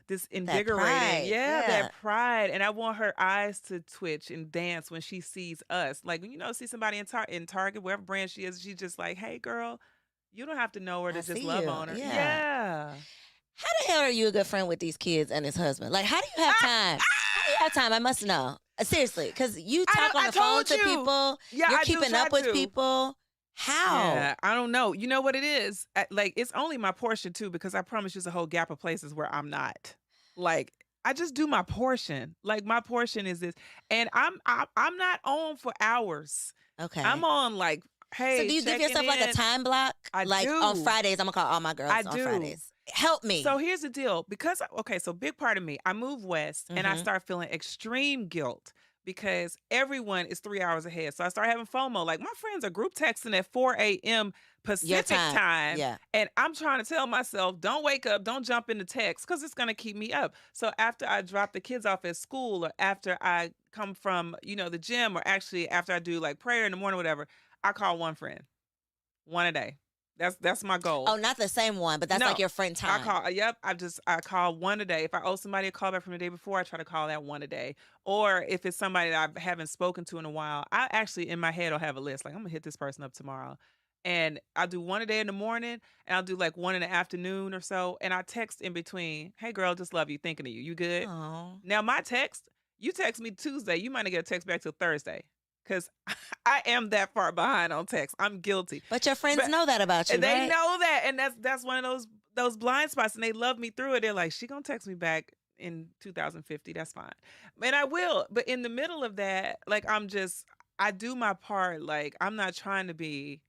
this That invigorating, pride. yeah, Yeah. that pride. And I want her eyes to twitch and dance when she sees us. Like, you know, see somebody in Target, wherever brand she is, she's just like, hey, girl, you don't have to know her I to just see love you. on her. Yeah. Yeah. How the hell are you a good friend with these kids and his husband? Like, how do you have time? How do you have time? I must know. Seriously, because you I talk don't, on I the phone told to you. people, Yeah, you're I do keeping try up with to. people. How? Yeah, I don't know. You know what it is? Like, it's only my portion too, because I promise you, there's a whole gap of places where I'm not. Like, I just do my portion. Like, my portion is this, and I'm not on for hours. I'm Okay. on like, So hey, do you give checking yourself like a in. time block? I Like on do. Fridays, I'm gonna call all my I girls on do. Fridays. Help So me. here's the deal. Because, okay, so big part of me, I move west and I Mm-hmm. start feeling extreme guilt because everyone is 3 hours ahead. So I start having FOMO. Like my friends are group texting at 4 a.m. Your Pacific time. time. Yeah. And I'm trying to tell myself, don't wake up, don't jump into text because it's going to keep me up. So after I drop the kids off at school or after I come from, you know, the gym or actually after I do like prayer in the morning, whatever, I call one friend, one a day. That's my goal. Oh, not the same one, but that's No, like your friend I time. call. Yep, I call one a day. If I owe somebody a call back from the day before, I try to call that one a day. Or if it's somebody that I haven't spoken to in a while, I actually in my head will have a list. Like I'm gonna hit this person up tomorrow, and I'll do one a day in the morning, and I'll do like one in the afternoon or so, and I text in between. Hey, girl, just love you, thinking of you. You good? Oh. Now my text, you text me Tuesday, you might not get a text back till Thursday, because I am that far behind on text. I'm guilty. But your friends But know that about you, and they right? know that, and that's one of those blind spots, and they love me through it. They're like, she gonna text me back in 2050. That's fine, and I will. But in the middle of that, like I do my part. Like I'm not trying to be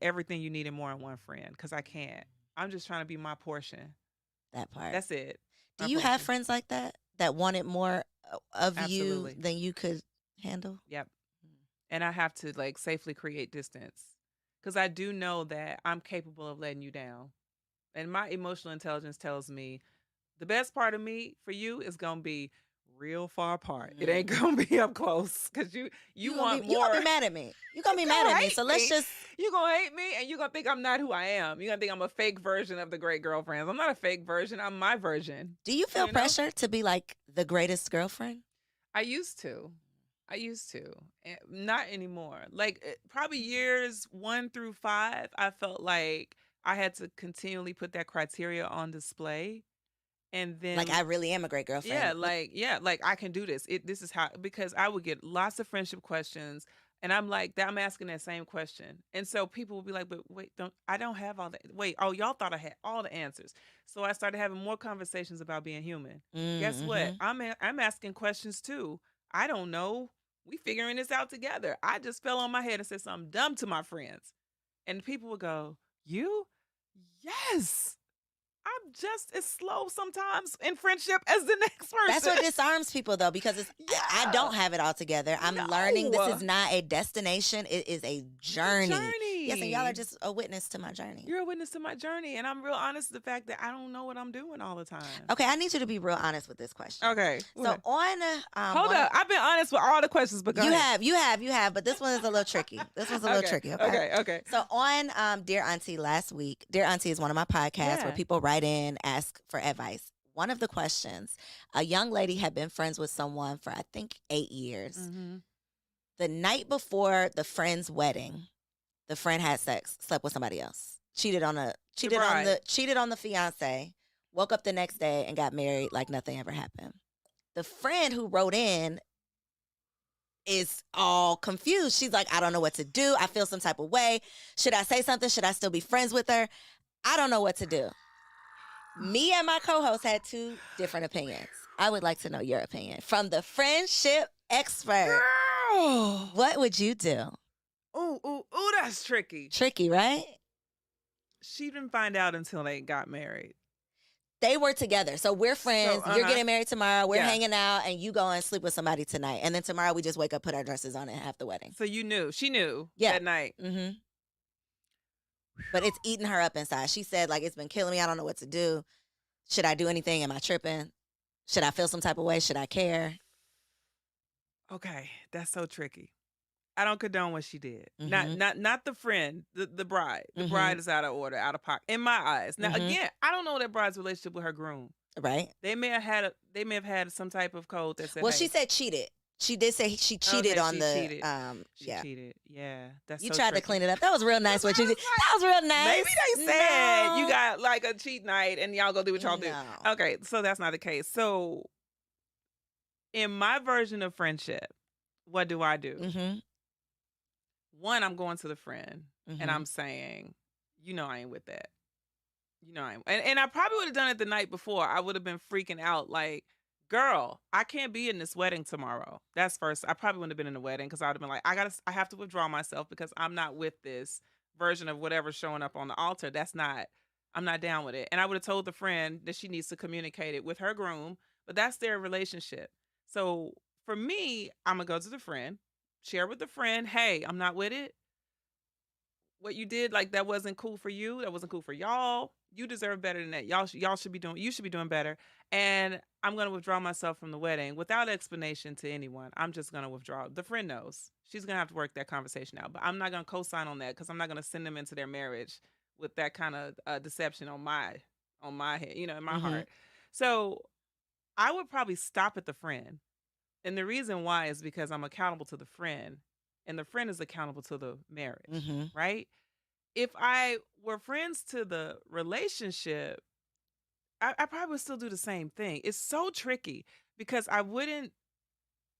everything you need and more in one friend because I can't. I'm just trying to be my portion. That part. That's it. Do My you have portion. friends like that that wanted more of you Absolutely. than you could handle? Yep. And I have to like safely create distance because I do know that I'm capable of letting you down. And my emotional intelligence tells me the best part of me for you is gonna be real far apart. It ain't Mm. gonna be up close because you want You gonna more. be mad at me. You gonna be You mad gonna at me. hate So let's me. just. You gonna hate me, and you gonna think I'm not who I am. You gonna think I'm a fake version of the great girlfriends. I'm not a fake version. I'm my version. Do you feel You know? pressure to be like the greatest girlfriend? I used to. Not anymore. Like probably years 1 through 5, I felt like I had to continually put that criteria on display. And Like then I really am a great girlfriend. yeah, like I can do this. This is how, because I would get lots of friendship questions And I'm like, I'm asking that same question. And so people will be like, but wait, I don't have all the, wait, oh, y'all thought I had all the answers. So I started having more conversations about being human. Guess what? Mm-hmm. I'm asking questions too. I don't know. We figuring this out together. I just fell on my head and said something dumb to my friends. And people would go, you? Yes. I'm just as slow sometimes in friendship as the next person. That's what disarms people, though, because I don't have it all together. I'm learning. This is not a destination. It is a journey. Yes, and y'all are just a witness to my journey. You're a witness to my journey, and I'm real honest with the fact that I don't know what I'm doing all the time. Okay, I need you to be real honest with this question. Okay. So on hold up, I've been honest with all the questions, but you have, but this one is a little tricky. This one's a little tricky. Okay. So on Dear Auntie last week, Dear Auntie is one of my podcasts where people write in, ask for advice. One of the questions, a young lady had been friends with someone for I think 8 years. Mm-hmm. The night before the friend's wedding, the friend had sex, slept with somebody else, cheated on the fiance, woke up the next day and got married like nothing ever happened. The friend who wrote in is all confused. She's like, I don't know what to do. I feel some type of way. Should I say something? Should I still be friends with her? I don't know what to do. Me and my co-host had 2 different opinions. I would like to know your opinion from the friendship expert. Girl. What would you do? Ooh, that's tricky. Tricky, right? She didn't find out until they got married. They were together. So we're friends. So, You're getting married tomorrow. We're hanging out, and you go and sleep with somebody tonight. And then tomorrow we just wake up, put our dresses on, and have the wedding. So you knew. She knew that night. Mm-hmm. But it's eating her up inside. She said, like, it's been killing me. I don't know what to do. Should I do anything? Am I tripping? Should I feel some type of way? Should I care? Okay, that's so tricky. I don't condone what she did. Mm-hmm. Not the friend, the bride. The Mm-hmm. bride is out of order, out of pocket, in my eyes. Now, again, I don't know that bride's relationship with her groom. Right. They may have had some type of code that said. Well, she said cheated. She did say she cheated on the. Cheated. She cheated. Yeah, that's. You so tried tricky. to clean it up. That was real nice. What you did. That was real nice. Maybe they said you got like a cheat night and y'all go do what y'all do. Okay, so that's not the case. So, in my version of friendship, what do I do? Mm-hmm. One, I'm going to the friend and I'm saying, I ain't with that. I ain't. And I probably would have done it the night before. I would have been freaking out like, girl, I can't be in this wedding tomorrow. That's first. I probably wouldn't have been in the wedding because I would have been like, I have to withdraw myself because I'm not with this version of whatever's showing up on the altar. I'm not down with it. And I would have told the friend that she needs to communicate it with her groom, but that's their relationship. So for me, I'm going to go to the friend, share with the friend, hey, I'm not with it. What you did, like, that wasn't cool for you. That wasn't cool for y'all. You deserve better than that. You should be doing better. And I'm going to withdraw myself from the wedding without explanation to anyone. I'm just going to withdraw. The friend knows. She's going to have to work that conversation out. But I'm not going to co-sign on that because I'm not going to send them into their marriage with that kind of deception on my head, in my heart. So I would probably stop at the friend. And the reason why is because I'm accountable to the friend. And the friend is accountable to the marriage, right? If I were friends to the relationship, I probably would still do the same thing. It's so tricky because I wouldn't,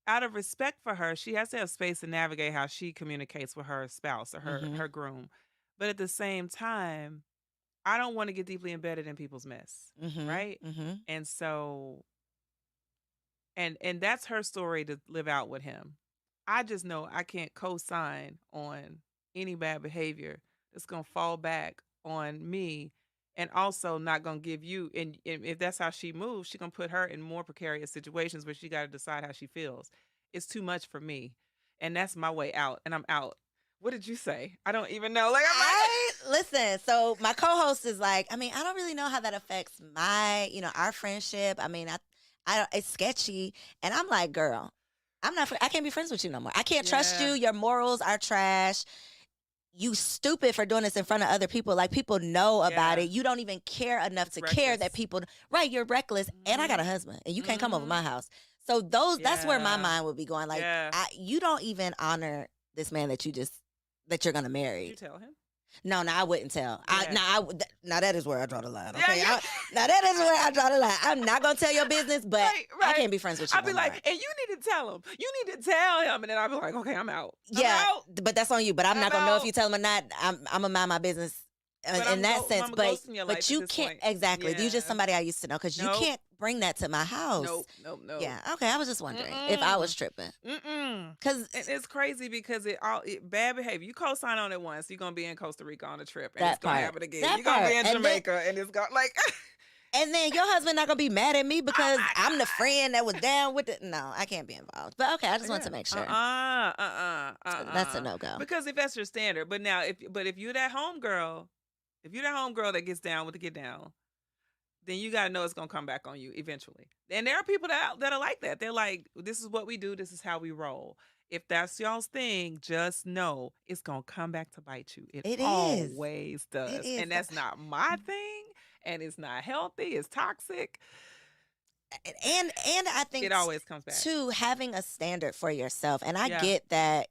out of respect for her, she has to have space to navigate how she communicates with her spouse or her groom. But at the same time, I don't want to get deeply embedded in people's mess, right? And so, and that's her story to live out with him. I just know I can't co-sign on any bad behavior that's going to fall back on me and also not going to give you, and if that's how she moves, she's going to put her in more precarious situations where she got to decide how she feels. It's too much for me. And that's my way out, and I'm out. What did you say? I don't even know. Like, listen, so my co-host is like, I don't really know how that affects my, our friendship. I it's sketchy. And I'm like, girl, I can't be friends with you no more. I can't trust you. Your morals are trash. You stupid for doing this in front of other people. Like, people know about it. You don't even care enough to care that people, right, you're reckless. And I got a husband and you can't come over my house. So that's where my mind would be going. Like, you don't even honor this man that you're going to marry. Did you tell him? No, I wouldn't tell. Yeah. Now that is where I draw the line. Yeah, Okay, yeah. now that is where I draw the line. I'm not gonna tell your business, but Right, I right. can't be friends with you I'd no be more. like, and you need to tell him. You need to tell him. And then I'd be like, okay, I'm out. Yeah, I'm out. but that's on you. But I'm not I'm gonna know if out. you tell him or not. I'm gonna mind my business But in that sense. I'm But ghosting your life at you this can't point. exactly. You just Yeah. somebody I used to know because you Nope. can't bring that to my house. Nope. Yeah. Okay. I was just wondering if I was tripping because It's crazy because bad behavior. You co-sign on it once, you're gonna be in Costa Rica on a trip, and That it's gonna part. happen again. That You're gonna be part. in And then- Jamaica, and it's gonna like. And then your husband not gonna be mad at me because my I'm the God. friend that was down with it. No, I can't be involved. But okay, I just want to make sure. That's a no-go. Because if that's your standard, but now if you're that homegirl, that gets down with the get down, then you gotta know it's gonna come back on you eventually. And there are people that are like that. They're like, this is what we do, this is how we roll. If that's y'all's thing, just know it's gonna come back to bite you. It It is. always does. It is. And that's not my thing, and it's not healthy, it's toxic. And I think It always comes back. too, having a standard for yourself. And I Yeah. get that,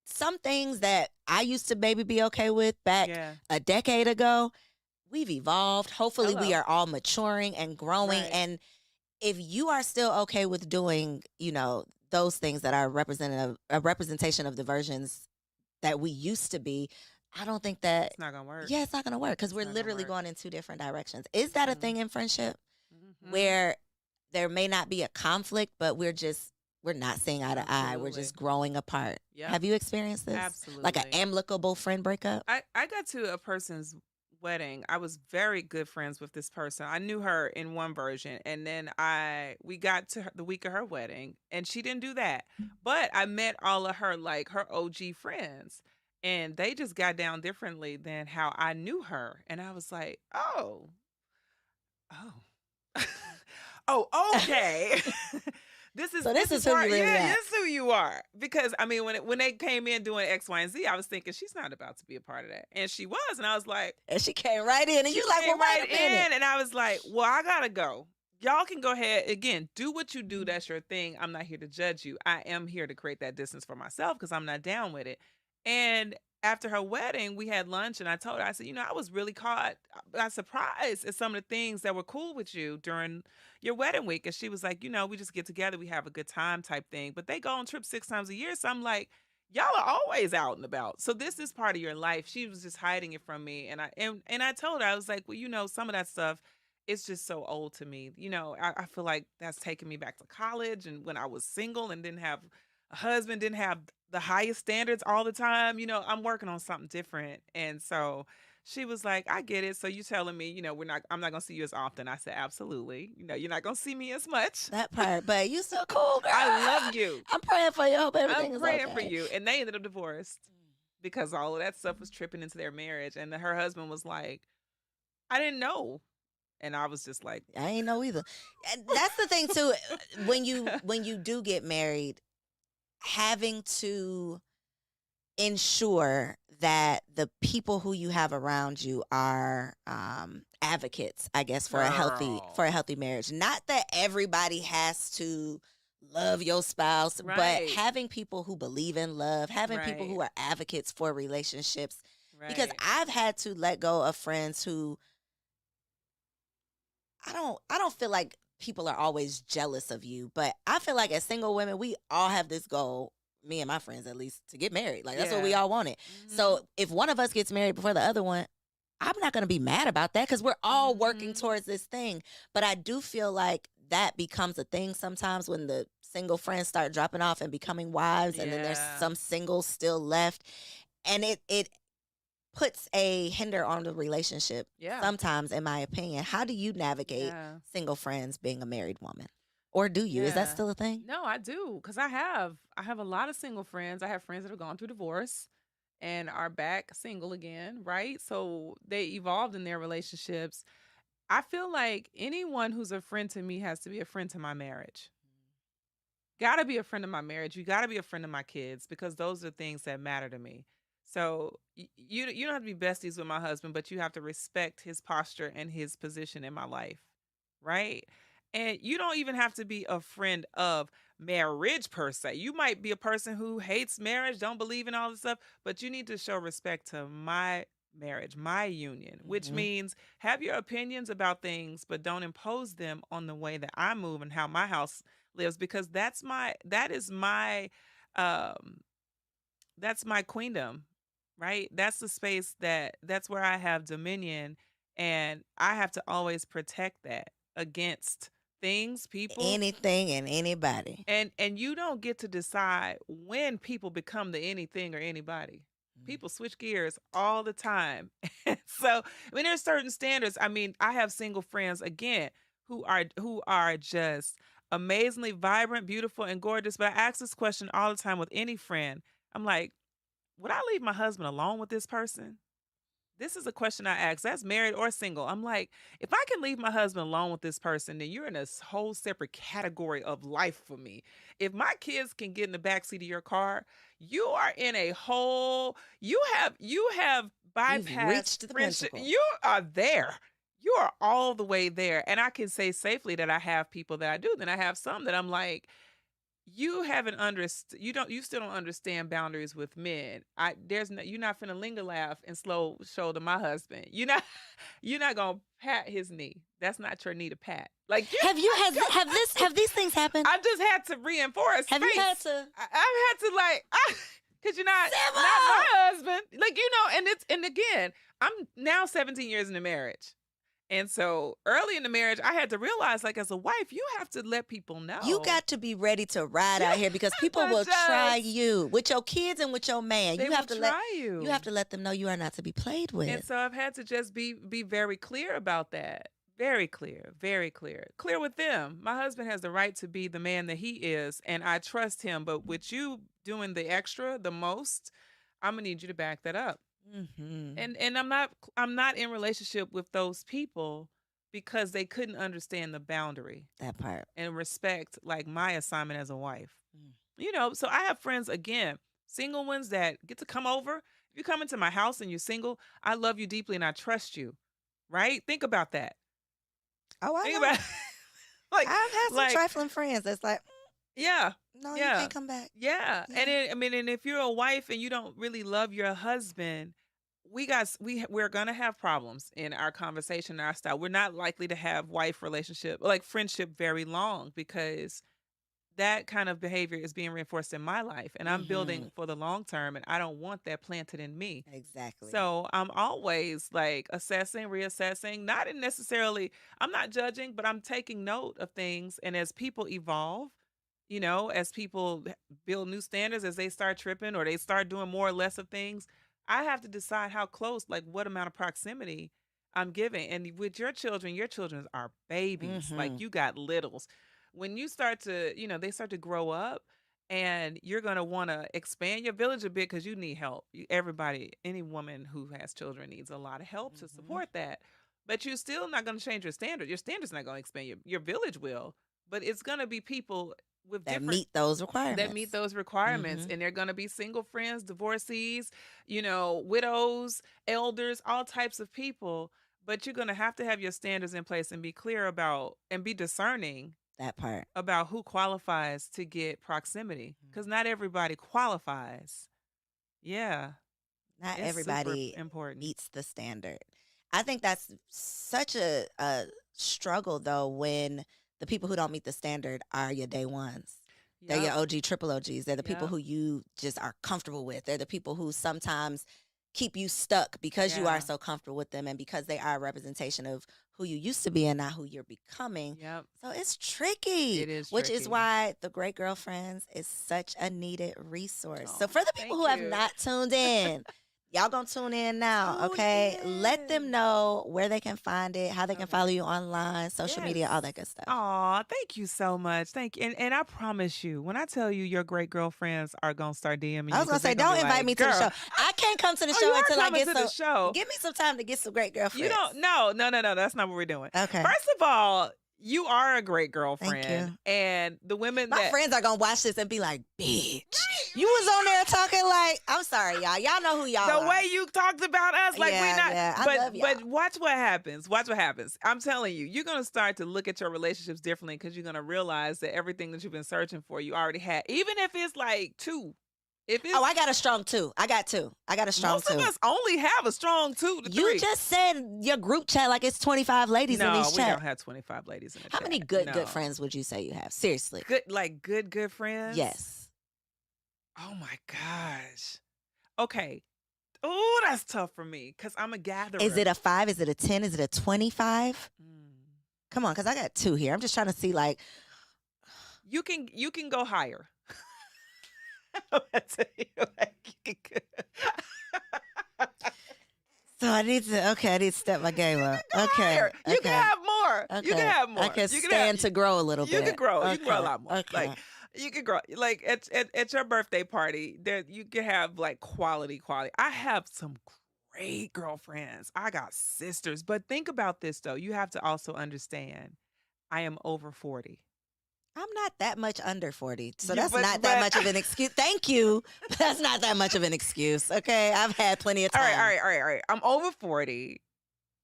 some things that I used to maybe be okay with back Yeah. a decade ago, we've evolved. Hopefully we Hello. are all maturing and growing. Right. And if you are still okay with doing, those things that are a representation of the versions that we used to be, I don't think that It's not gonna work. it's not gonna work because we're not gonna literally work. going in two different directions. Is that a Mhm. thing in friendship Mhm. where there may not be a conflict, but we're not seeing eye to eye. We're Absolutely. just growing apart. Yep. Have you experienced this? Absolutely. Like an amicable friend breakup? I got to a person's wedding. I was very good friends with this person. I knew her in one version, and then we got to the week of her wedding, and she didn't do that. But I met all of her her OG friends, and they just got down differently than how I knew her. And I was like, oh, oh, okay. This is So this is who part- you really yeah, are. this is who you are. Because I mean, when they came in doing X, Y, and Z, I was thinking she's not about to be a part of that, and she was, and I was like, And she came right in, and she you like, well, came wait right a minute. in, and I was like, well, I gotta go. Y'all can go ahead again, do what you do. That's your thing. I'm not here to judge you. I am here to create that distance for myself because I'm not down with it. And after her wedding, we had lunch, and I told her, I said, I was really caught by surprise at some of the things that were cool with you during your wedding week. And she was like, we just get together, we have a good time type thing. But they go on trips 6 times a year. So I'm like, y'all are always out and about. So this is part of your life. She was just hiding it from me. And I told her, I was like, well, some of that stuff, it's just so old to me. I feel like that's taking me back to college and when I was single and didn't have a husband, didn't have the highest standards all the time. I'm working on something different. And so she was like, I get it. So you telling me, I'm not gonna see you as often. I said, absolutely. You're not gonna see me as much. That part, but you so cool, girl. I love you. I'm praying for you. I hope everything I'm is praying okay. for you. And they ended up divorced because all of that stuff was tripping into their marriage. And her husband was like, I didn't know. And I was just like, I ain't know either. And that's the thing too. When you do get married, having to ensure that the people who you have around you are advocates, I guess, for a healthy marriage. Not that everybody has to love your spouse, but Right. having people who believe in love, having people Right. who are advocates for relationships. right. Because I've had to let go of friends who I don't feel like people are always jealous of you, but I feel like as single women, we all have this goal, me and my friends at least, to get married. Like that's what we Yeah. all wanted. Mhm. So if one of us gets married before the other one, I'm not going to be mad about that because we're all working Mhm. towards this thing. But I do feel like that becomes a thing sometimes when the single friends start dropping off and becoming wives, and then there's Yeah. some singles still left, and it puts a hinder on the relationship. Yeah. Sometimes, in my opinion, how do you navigate Yeah. single friends being a married woman, or do you? Is that Yeah. still a thing? No, I do, because I have a lot of single friends. I have friends that have gone through divorce and are back single again, right? So they evolved in their relationships. I feel like anyone who's a friend to me has to be a friend to my marriage. Gotta be a friend of my marriage. You gotta be a friend of my kids because those are things that matter to me. So you don't have to be besties with my husband, but you have to respect his posture and his position in my life, right? And you don't even have to be a friend of marriage per se. You might be a person who hates marriage, don't believe in all this stuff, but you need to show respect to my marriage, my union, which Mhm. means have your opinions about things, but don't impose them on the way that I move and how my house lives, because um that's my queendom, right? That's the space that's where I have dominion, and I have to always protect that against things, people, Anything and anybody. and you don't get to decide when people become the anything or anybody. Mm. People switch gears all the time. So, when there's certain standards, I mean, I have single friends again who are just amazingly vibrant, beautiful, and gorgeous. But I ask this question all the time with any friend. I'm like, would I leave my husband alone with this person? This is a question I ask. That's married or single. I'm like, if I can leave my husband alone with this person, then you're in a whole separate category of life for me. If my kids can get in the backseat of your car, you are in a whole. You have You've bypassed reached the friendship. pinnacle. You are there. You are all the way there, and I can say safely that I have people that I do. Then I have some that I'm like, you haven't you still don't understand boundaries with men. You're not finna linger laugh and slow shoulder my husband. You're not gonna pat his knee. That's not your knee to pat. Like you Have you have these things happened? I just had to reinforce Have you had space. to I've had to like cause you're not my husband. Like, and again, I'm now 17 years in a marriage. And so early in the marriage, I had to realize, like, as a wife, you have to let people You know. got to be ready to ride You out here because people have to will try just you with your kids and with your man. They You will have to let try you. you have to let them know you are not to be played And with. so I've had to just be very clear about that. Very clear, very clear. Clear with them. My husband has the right to be the man that he is, and I trust him. But with you doing the extra, the most, I'm gonna need you to back that up. Hmm. And I'm not in relationship with those people because they couldn't understand the boundary That part. and respect like my assignment as a wife. Mm. So I have friends again, single ones that get to come over. If you come into my house and you're single, I love you deeply and I trust you. Right? Think about that. Oh, I Think know. about like I've had some like trifling friends that's like, yeah. no, you Yeah. can't come back. Yeah. Yeah. And if you're a wife and you don't really love your husband, we're gonna have problems in our conversation, our style. We're not likely to have wife relationship, like friendship, very long because that kind of behavior is being reinforced in my life, and I'm Hmm. building for the long term, and I don't want that planted in me. Exactly. So I'm always like assessing, reassessing, not in necessarily, I'm not judging, but I'm taking note of things. And as people evolve, as people build new standards, as they start tripping or they start doing more or less of things, I have to decide how close, like what amount of proximity I'm giving. And with your children are babies, like Hmm. you got littles. When you start to, they start to grow up and you're going to want to expand your village a bit because you need help. Everybody, any woman who has children needs a lot of help to Hmm. support that. But you're still not going to change your standard. Your standard's not going to expand. Your village will, but it's going to be people with That different meet those that meet requirements. those requirements. Hmm. And they're going to be single friends, divorcees, widows, elders, all types of people. But you're going to have your standards in place and be clear about and be discerning That part. about who qualifies to get proximity Mhm. because not everybody qualifies. Yeah, Not it's super everybody important. meets the standard. I think that's such a struggle though when the people who don't meet the standard are your day ones. They're your Yep. OG, triple OGs. They're the people Yep. who you just are comfortable with. They're the people who sometimes keep you stuck because you are Yeah. so comfortable with them and because they are a representation of who you used to be and not who you're becoming. Yep. So it's tricky, It is which is tricky. why the Great Girlfriends is such a needed resource. So Oh, for the people thank who have you. not tuned in, y'all gonna tune in now, Tune okay? Let them in. know where they can find it, how they can follow Okay. you online, social media, all that good stuff. Aw, thank you so much. Thank you. And I promise you, when I tell you your great girlfriends are gonna start DMing I you was gonna because they're say, gonna don't be invite like, me to the girl, show. I can't come to the oh, show you are until I coming get to the some. show. Give me some time to get some great You girlfriends. don't no, no, no, no, that's not what we're doing. Okay. First of all, you are a great Thank girlfriend. you. And the women My that friends are gonna watch this and be like, bitch, You was on there talking like, I'm sorry, y'all. Y'all know who y'all are. The way you talked about us, like we not. Yeah, I but love y'all. but watch what happens. Watch what happens. I'm telling you, you're gonna start to look at your relationships differently because you're gonna realize that everything that you've been searching for, you already had. Even if it's like 2. If it's, I got a strong 2. I got 2. I got a strong 2. most of us only have a strong 2 to 3. You just said your group chat like it's 25 ladies in these chats. No, we don't have 25 ladies in the chat. How many good friends would you say you have? Seriously. Good friends? Yes. Oh my gosh. Okay. Oh, that's tough for me because I'm a gatherer. Is it a 5? Is it a 10? Is it a 25? Come on, because I got 2 here. I'm just trying to see like. You can go higher. I'm gonna tell you, like, you can So I need to step my game up. Okay. You can have more. Okay. You can have more. I can stand to grow a little bit. You can grow. Okay. You can grow a lot more. Okay. Like you can grow. Like at your birthday party, there you can have like quality. I have some great girlfriends. I got sisters. But think about this though. You have to also understand I am over 40. I'm not that much under 40, so Yeah, that's but- not that but- much of an excuse. Thank you. But that's not that much of an excuse, okay? I've had plenty of All time. right. I'm over 40,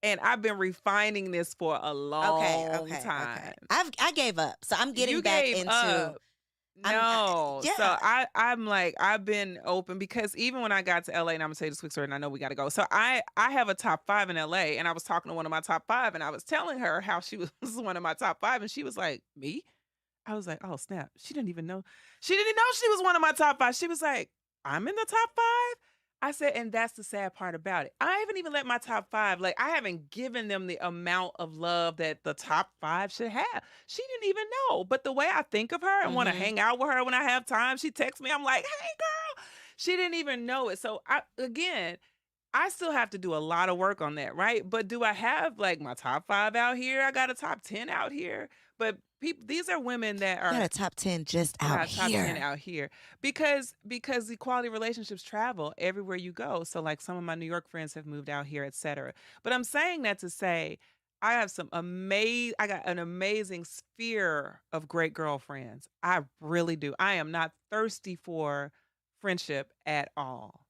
and I've been refining this for a long time. I gave up, so I'm getting You back gave into. up. No. yeah. So I'm like, I've been open because even when I got to LA, and I'm gonna say this quick story, and I know we gotta go. So I have a top 5 in LA, and I was talking to one of my top 5, and I was telling her how she was one of my top 5, and she was like, me? I was like, oh snap. She didn't even know. She didn't know she was one of my top 5. She was like, I'm in the top 5? I said, and that's the sad part about it. I haven't even let my top 5, like I haven't given them the amount of love that the top 5 should have. She didn't even know. But the way I think of her and want to hang out with her when I have time, she texts me, I'm like, hey girl. She didn't even know it. So I still have to do a lot of work on that, right? But do I have like my top 5 out here? I got a top 10 out here. But these are women that are You got a top 10 just out top here. 10 out here because the quality relationships travel everywhere you go. So like some of my New York friends have moved out here, etc. But I'm saying that to say I got an amazing sphere of great girlfriends. I really do. I am not thirsty for friendship at all.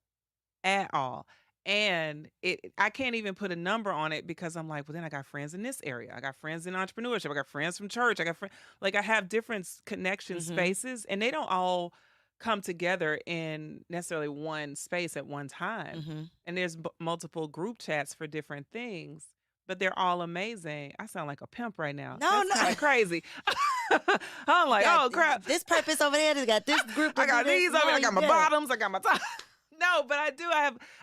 At all. And I can't even put a number on it because I'm like, well, then I got friends in this area. I got friends in entrepreneurship. I got friends from church. I have different connection spaces, and they don't all come together in necessarily one space at one time. And there's multiple group chats for different things, but they're all amazing. I sound like a pimp right now. No, That's kinda crazy. I'm like, oh crap. This purpose over there, they got this group. I got these over there. I got my bottom. bottoms. I got my top. No, but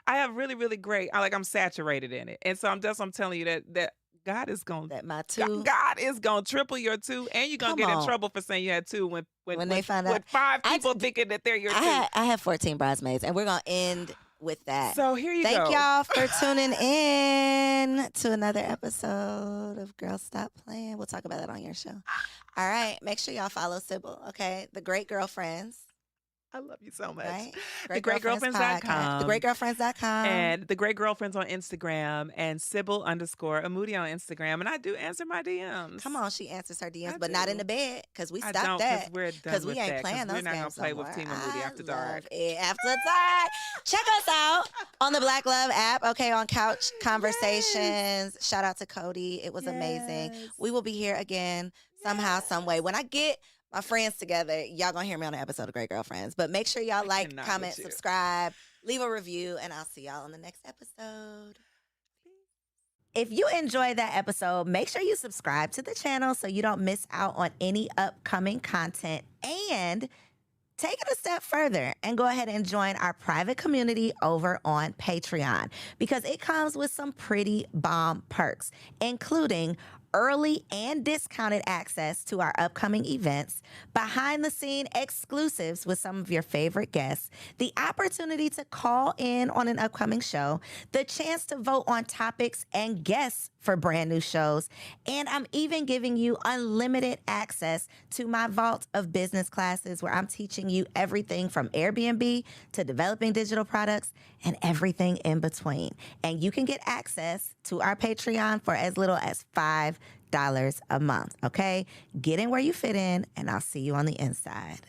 I have really, really great. I'm saturated in it. And so I'm telling you that God is going That my 2. God is going to triple your 2, and you're going to get in trouble for saying you had 2 when they find out. With 5 people thinking that they're your 2. I have 14 bridesmaids, and we're going to end with that. So here you go. Thank y'all for tuning in to another episode of Girls Stop Playing. We'll talk about that on your show. All right. Make sure y'all follow Sybil, okay? The Great Girlfriends. I love you so much. Right? TheGreatGirlfriends.com. TheGreatGirlfriends.com. And The Great Girlfriends on Instagram and Sybil_Amoudi on Instagram. And I do answer my DMs. Come on, she answers her DMs, I but not do. in the bed because we I stopped don't, that. we're done Because we with ain't that, playing 'cause those we're not games gonna play no with more. Team Amoudi after dark. Love it. After dark. Check us out on the Black Love app, okay, on Couch Conversations. Shout out to Cody. It was amazing. Yes. We will be here again somehow, some way. When I get my friends together, y'all gonna hear me on an episode of Great Girlfriends. But make sure y'all like, cannot comment, with you. subscribe, leave a review, and I'll see y'all on the next episode. If you enjoyed that episode, make sure you subscribe to the channel so you don't miss out on any upcoming content. And take it a step further and go ahead and join our private community over on Patreon because it comes with some pretty bomb perks, including early and discounted access to our upcoming events, behind the scene exclusives with some of your favorite guests, the opportunity to call in on an upcoming show, the chance to vote on topics and guests for brand new shows, and I'm even giving you unlimited access to my vault of business classes where I'm teaching you everything from Airbnb to developing digital products and everything in between. And you can get access to our Patreon for as little as $5 a month, okay? Get in where you fit in, and I'll see you on the inside.